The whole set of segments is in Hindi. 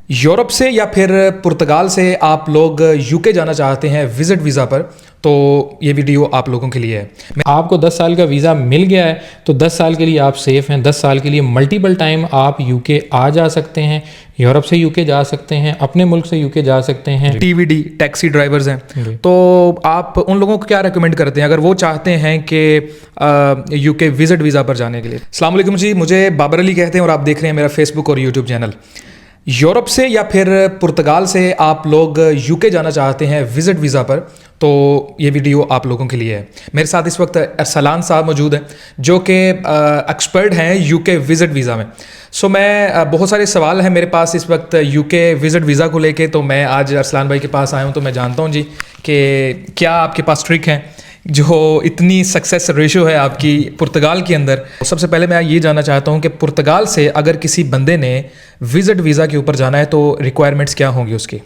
यूरोप से या फिर पुर्तगाल से आप लोग यूके जाना चाहते हैं विजिट वीज़ा पर, तो ये वीडियो आप लोगों के लिए है। आपको 10 साल का वीज़ा मिल गया है तो 10 साल के लिए आप सेफ़ हैं। 10 साल के लिए मल्टीपल टाइम आप यूके आ जा सकते हैं, यूरोप से यूके जा सकते हैं, अपने मुल्क से यूके जा सकते हैं। टीवीडी टैक्सी ड्राइवर्स हैं, तो आप उन लोगों को क्या रेकमेंड करते हैं अगर वो चाहते हैं कि यूके विजिट वीज़ा पर जाने के लिए? अस्सलाम वालेकुम जी, मुझे बाबर अली कहते हैं और आप देख रहे हैं मेरा फेसबुक और यूट्यूब चैनल। यूरोप से या फिर पुर्तगाल से आप लोग यूके जाना चाहते हैं विजिट वीज़ा पर, तो ये वीडियो आप लोगों के लिए है। मेरे साथ इस वक्त अरसलान साहब मौजूद हैं जो कि एक्सपर्ट हैं यूके विजिट वीज़ा में। सो मैं बहुत सारे सवाल हैं मेरे पास इस वक्त यूके विजिट वीज़ा को लेके, तो मैं आज अरसलान भाई के पास आया हूँ। तो मैं जानता हूँ जी कि क्या आपके पास ट्रिक हैं जो इतनी सक्सेस रेशो है आपकी पुर्तगाल के अंदर। सबसे पहले मैं ये जानना चाहता हूँ कि पुर्तगाल से अगर किसी बंदे ने विजिट वीज़ा के ऊपर जाना है तो रिक्वायरमेंट्स क्या होंगी उसकी?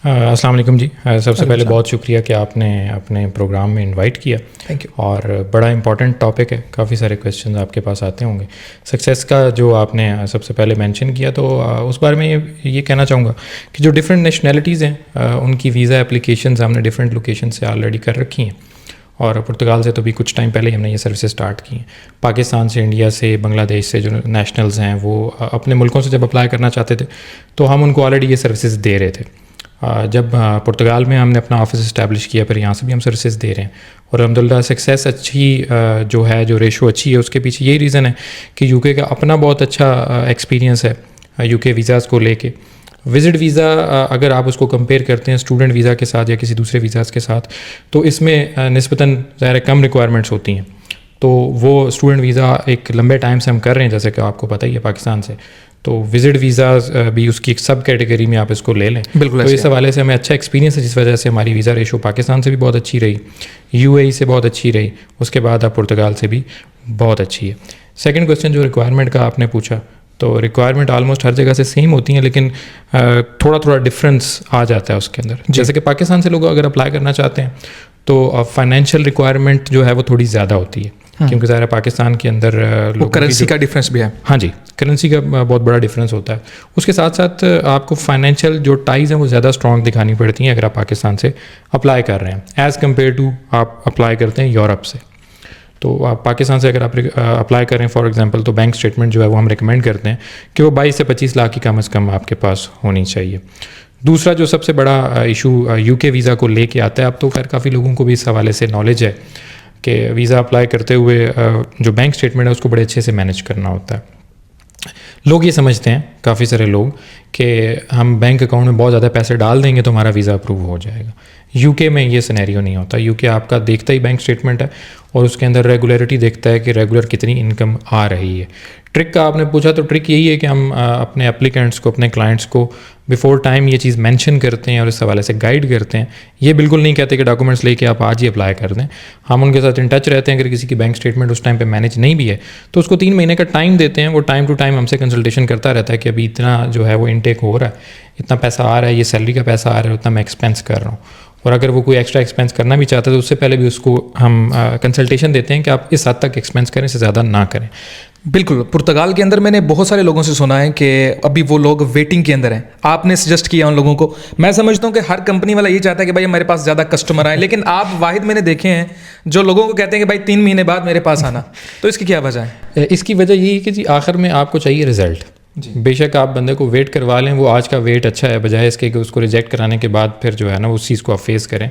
अस्सलाम वालेकुम जी, सबसे पहले बहुत शुक्रिया कि आपने अपने प्रोग्राम में इनवाइट किया। Thank you. और बड़ा इंपॉर्टेंट टॉपिक है, काफ़ी सारे क्वेश्चंस आपके पास आते होंगे। सक्सेस का जो आपने सबसे पहले मेंशन किया, तो उस बारे में ये कहना चाहूँगा कि जो डिफरेंट नेशनैलिटीज़ हैं उनकी वीज़ा एप्लीकेशंस हमने डिफरेंट लोकेशन से ऑलरेडी कर रखी हैं। और पुर्तगाल से तो भी कुछ टाइम पहले ही हमने ये सर्विसेज स्टार्ट की हैं। पाकिस्तान से, इंडिया से, बांग्लादेश से जो नेशनल्स हैं वो अपने मुल्कों से जब अप्लाई करना चाहते थे तो हम उनको ऑलरेडी ये सर्विसेज दे रहे थे। जब पुर्तगाल में हमने अपना ऑफिस इस्टेब्लिश किया, फिर यहाँ से भी हम सर्विसेज दे रहे हैं और अल्हम्दुलिल्लाह सक्सेस अच्छी जो है, जो रेशो अच्छी है, उसके पीछे यही रीज़न है कि यूके का अपना बहुत अच्छा एक्सपीरियंस है यूके वीज़ाज़ को लेके। विज़िट वीज़ा अगर आप उसको कंपेयर करते हैं स्टूडेंट वीज़ा के साथ या किसी दूसरे वीज़ाज़ के साथ, तो इसमें निस्बतन ज़ाहिर कम रिक्वायरमेंट्स होती हैं। तो वो स्टूडेंट वीज़ा एक लंबे टाइम से हम कर रहे हैं, जैसे कि आपको पता ही है पाकिस्तान से, तो विज़िट वीज़ाज़ भी उसकी एक सब कैटेगरी में आप इसको ले लें। बिल्कुल। तो इस हवाले से हमें अच्छा एक्सपीरियंस है, जिस वजह से हमारी वीज़ा रेशो पाकिस्तान से भी बहुत अच्छी रही, यूएई से बहुत अच्छी रही, उसके बाद आप पुर्तगाल से भी बहुत अच्छी है। सेकंड क्वेश्चन जो रिक्वायरमेंट का आपने पूछा, तो रिक्वायरमेंट ऑलमोस्ट हर जगह से सेम होती हैं, लेकिन थोड़ा थोड़ा डिफरेंस आ जाता है उसके अंदर। जैसे कि पाकिस्तान से लोग अगर अप्लाई करना चाहते हैं तो फाइनेंशियल रिक्वायरमेंट जो है वो थोड़ी ज़्यादा होती है, क्योंकि ज़ाहिर पाकिस्तान के अंदर करेंसी का डिफरेंस भी है। हाँ जी, करेंसी का बहुत बड़ा डिफरेंस होता है। उसके साथ साथ आपको फाइनेंशियल जो टाइज़ हैं वो ज़्यादा स्ट्रॉन्ग दिखानी पड़ती हैं अगर आप पाकिस्तान से अप्लाई कर रहे हैं एज़ कम्पेयर टू आप अप्लाई करते हैं यूरोप से। तो आप पाकिस्तान से अगर आप अप्लाई करें फॉर एग्जांपल, तो बैंक स्टेटमेंट जो है वो हम रिकमेंड करते हैं कि वो 22 से 25 लाख की कम अज़ कम आपके पास होनी चाहिए। दूसरा जो सबसे बड़ा इशू यूके वीज़ा को लेके आता है, अब तो खैर काफ़ी लोगों को भी इस हवाले से नॉलेज है कि वीज़ा अप्लाई करते हुए जो बैंक स्टेटमेंट है उसको बड़े अच्छे से मैनेज करना होता है। लोग ये समझते हैं, काफ़ी सारे लोग, कि हम बैंक अकाउंट में बहुत ज़्यादा पैसे डाल देंगे तो हमारा वीज़ा अप्रूव हो जाएगा। यूके में ये सिनेरियो नहीं होता। यूके आपका देखता ही बैंक स्टेटमेंट है और उसके अंदर रेगुलरिटी देखता है कि रेगुलर कितनी इनकम आ रही है। ट्रिक का आपने पूछा, तो ट्रिक यही है कि हम अपने एप्लीकेंट्स को, अपने क्लाइंट्स को बिफोर टाइम ये चीज़ मेंशन करते हैं और इस हवाले से गाइड करते हैं। ये बिल्कुल नहीं कहते कि डॉक्यूमेंट्स लेके आप आज ही अप्लाई कर दें। हम उनके साथ इन टच रहते हैं। अगर किसी की बैंक स्टेटमेंट उस टाइम पे मैनेज नहीं भी है तो उसको 3 महीने का टाइम देते हैं। वो टाइम टू टाइम हमसे कंसल्टेशन करता रहता है कि अभी इतना जो है वो इनटेक हो रहा है, इतना पैसा आ रहा है, ये सैलरी का पैसा आ रहा है, उतना मैं एक्सपेंस कर रहा हूँ। और अगर वो कोई एक्स्ट्रा एक्सपेंस करना भी चाहता है तो उससे पहले भी उसको हम कंसल्टेशन देते हैं कि आप इस हद तक एक्सपेंस करें, इससे ज़्यादा ना करें। बिल्कुल। पुर्तगाल के अंदर मैंने बहुत सारे लोगों से सुना है कि अभी वो लोग वेटिंग के अंदर हैं। आपने सजेस्ट किया उन लोगों को। मैं समझता हूँ कि हर कंपनी वाला ये चाहता है कि भाई हमारे पास ज़्यादा कस्टमर आए, लेकिन आप वाहिद मैंने देखे हैं जो लोगों को कहते हैं कि भाई 3 महीने बाद मेरे पास आना। तो इसकी क्या वजह है? इसकी वजह यही है कि जी आखिर में आपको चाहिए रिजल्ट। बेशक आप बंदे को वेट करवा लें, वो आज का वेट अच्छा है, बजाय इसके कि उसको रिजेक्ट कराने के बाद फिर जो है ना उस चीज़ को आप फेस करें।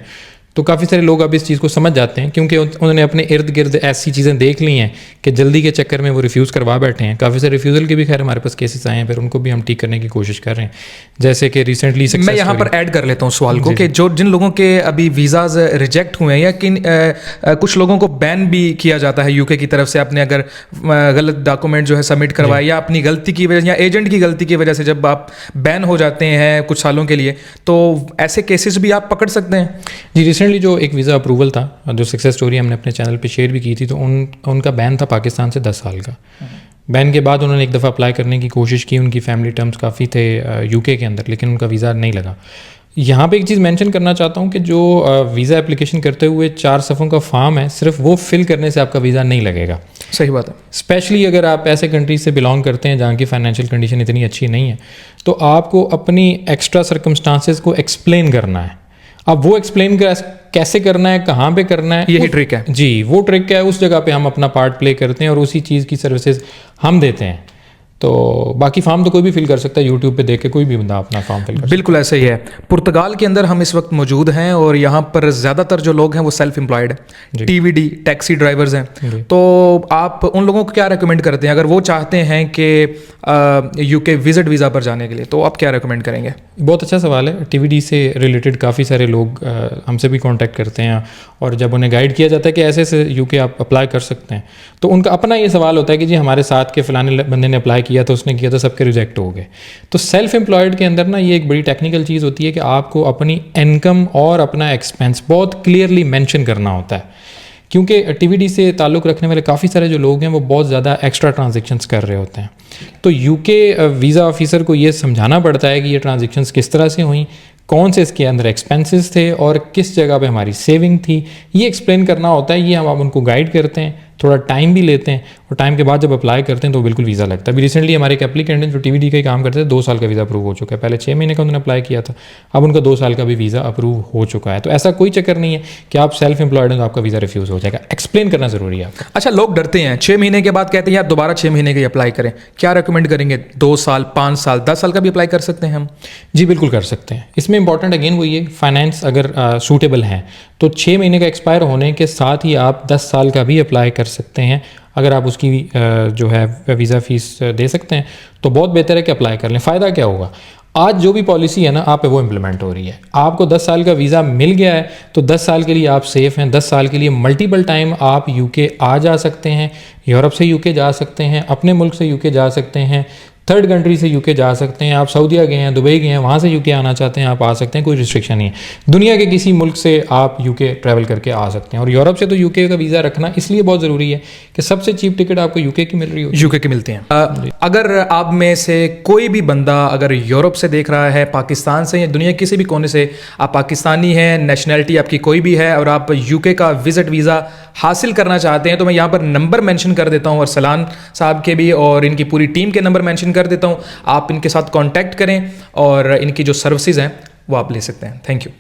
तो काफ़ी सारे लोग अब इस चीज़ को समझ जाते हैं, क्योंकि उन्होंने अपने इर्द गिर्द ऐसी चीज़ें देख ली हैं कि जल्दी के चक्कर में वो रिफ्यूज़ करवा बैठे हैं। काफ़ी सारे रिफ्यूज़ल के भी खैर हमारे पास केसेस आए हैं, फिर उनको भी हम ठीक करने की कोशिश कर रहे हैं। जैसे कि रिसेंटली मैं यहाँ पर ऐड कर लेता हूँ सवाल को कि जिन लोगों के अभी वीज़ाज़ रिजेक्ट हुए हैं या कुछ लोगों को बैन भी किया जाता है यूके की तरफ से, आपने अगर गलत डॉक्यूमेंट जो है सबमिट करवाए या अपनी गलती की वजह या एजेंट की गलती की वजह से जब आप बैन हो जाते हैं कुछ सालों के लिए, तो ऐसे केसेस भी आप पकड़ सकते हैं? जी, रिसेंटली जो एक वीज़ा अप्रूवल था, जो सक्सेस स्टोरी हमने अपने चैनल पे शेयर भी की थी, तो उनका बैन था पाकिस्तान से 10 साल का। बैन के बाद उन्होंने एक दफ़ा अप्लाई करने की कोशिश की, उनकी फैमिली टर्म्स काफ़ी थे यूके के अंदर, लेकिन उनका वीज़ा नहीं लगा। यहाँ पे एक चीज़ मेंशन करना चाहता हूँ कि जो वीज़ा एप्लीकेशन करते हुए 4 सफ़ों का फॉर्म है, सिर्फ वो फिल करने से आपका वीज़ा नहीं लगेगा। सही बात है। स्पेशली अगर आप ऐसे कंट्रीज से बिलोंग करते हैं जहाँ की फाइनेंशियल कंडीशन इतनी अच्छी नहीं है, तो आपको अपनी एक्स्ट्रा सर्कमस्टांसेस को एक्सप्लेन करना है। अब वो एक्सप्लेन कैसे करना है, कहाँ पे करना है, यही ट्रिक है जी। वो ट्रिक है, उस जगह पे हम अपना पार्ट प्ले करते हैं और उसी चीज़ की सर्विसेज हम देते हैं। तो बाकी फॉर्म तो कोई भी फिल कर सकता है, यूट्यूब पे देख के कोई भी बंदा अपना फॉर्म फिल कर सकता है। बिल्कुल ऐसे ही है। पुर्तगाल के अंदर हम इस वक्त मौजूद हैं और यहाँ पर ज़्यादातर जो लोग हैं वो सेल्फ एम्प्लॉयड है, टीवीडी टैक्सी ड्राइवर्स हैं। तो आप उन लोगों को क्या रेकमेंड करते हैं अगर वो चाहते हैं कि यूके विजिट वीज़ा पर जाने के लिए, तो आप क्या रेकमेंड करेंगे? बहुत अच्छा सवाल है। टीवीडी से रिलेटेड काफ़ी सारे लोग हमसे भी कांटेक्ट करते हैं और जब उन्हें गाइड किया जाता है कि ऐसे ऐसे यूके आप अप्लाई कर सकते हैं, तो उनका अपना ये सवाल होता है कि जी हमारे साथ के फलाने बंदे ने अप्लाई किया तो उसने किया तो सबके रिजेक्ट हो गए। तो सेल्फ एम्प्लॉयड के अंदर ना ये एक बड़ी टेक्निकल चीज़ होती है कि आपको अपनी इनकम और अपना एक्सपेंस बहुत क्लियरली मेंशन करना होता है, क्योंकि टीवीडी से ताल्लुक़ रखने वाले काफ़ी सारे जो लोग हैं वो बहुत ज़्यादा एक्स्ट्रा ट्रांजेक्शन्स कर रहे होते हैं। तो यूके वीज़ा ऑफिसर को ये समझाना पड़ता है कि ये ट्रांजेक्शन्स किस तरह से हुई, कौन से इसके अंदर एक्सपेंसेस थे और किस जगह पे हमारी सेविंग थी, ये एक्सप्लेन करना होता है। ये हम उनको गाइड करते हैं, थोड़ा टाइम भी लेते हैं और टाइम के बाद जब अप्लाई करते हैं तो बिल्कुल वीज़ा लगता है। अभी रिसेंटली हमारे एक एप्लीकेंट जो टीवीडी का ही काम करते थे, 2 साल का वीज़ा अप्रूव हो चुका है। पहले 6 महीने का उन्होंने अप्लाई किया था, अब उनका 2 साल का भी वीज़ा अप्रूव हो चुका है। तो ऐसा कोई चक्कर नहीं है कि आप सेल्फ एम्प्लॉयड हैं तो आपका वीज़ा रिफ्यूज़ हो जाएगा। एक्सप्लेन करना ज़रूरी है आपका। अच्छा, लोग डरते हैं 6 महीने के बाद, कहते हैं यार दोबारा 6 महीने के अप्लाई करें, क्या रेकमेंड करेंगे? 2 साल, 5 साल, 10 साल का भी अप्लाई कर सकते हैं हम? जी बिल्कुल कर सकते हैं। इसमें इंपॉर्टेंट अगेन वही है, फाइनेंस अगर सूटेबल हैं तो 6 महीने का एक्सपायर होने के साथ ही आप 10 साल का भी अप्लाई कर सकते हैं। अगर आप उसकी जो है वीज़ा फ़ीस दे सकते हैं तो बहुत बेहतर है कि अप्लाई कर लें। फ़ायदा क्या होगा, आज जो भी पॉलिसी है ना आप पे वो इम्प्लीमेंट हो रही है। आपको 10 साल का वीज़ा मिल गया है तो 10 साल के लिए आप सेफ़ हैं। 10 साल के लिए मल्टीपल टाइम आप यूके आ जा सकते हैं, यूरोप से यूके जा सकते हैं, अपने मुल्क से यूके जा सकते हैं, थर्ड कंट्री से यूके जा सकते हैं। आप सऊदीया गए हैं, दुबई गए हैं, वहाँ से यूके आना चाहते हैं, आप आ सकते हैं, कोई रिस्ट्रिक्शन नहीं है। दुनिया के किसी मुल्क से आप यूके ट्रैवल करके आ सकते हैं। और यूरोप से तो यूके का वीज़ा रखना इसलिए बहुत ज़रूरी है कि सबसे चीप टिकट आपको यूके की मिल रही हो, यूके की मिलती हैं। अगर आप में से कोई भी बंदा अगर यूरोप से देख रहा है, पाकिस्तान से या दुनिया किसी भी कोने से, आप पाकिस्तानी हैं, नेशनैलिटी आपकी कोई भी है और आप यूके का विजिट वीज़ा हासिल करना चाहते हैं, तो मैं यहाँ पर नंबर मेंशन कर देता हूँ और सलान साहब के भी और इनकी पूरी टीम के नंबर मेंशन कर देता हूँ। आप इनके साथ कांटेक्ट करें और इनकी जो सर्विसेज हैं वो आप ले सकते हैं। Thank you.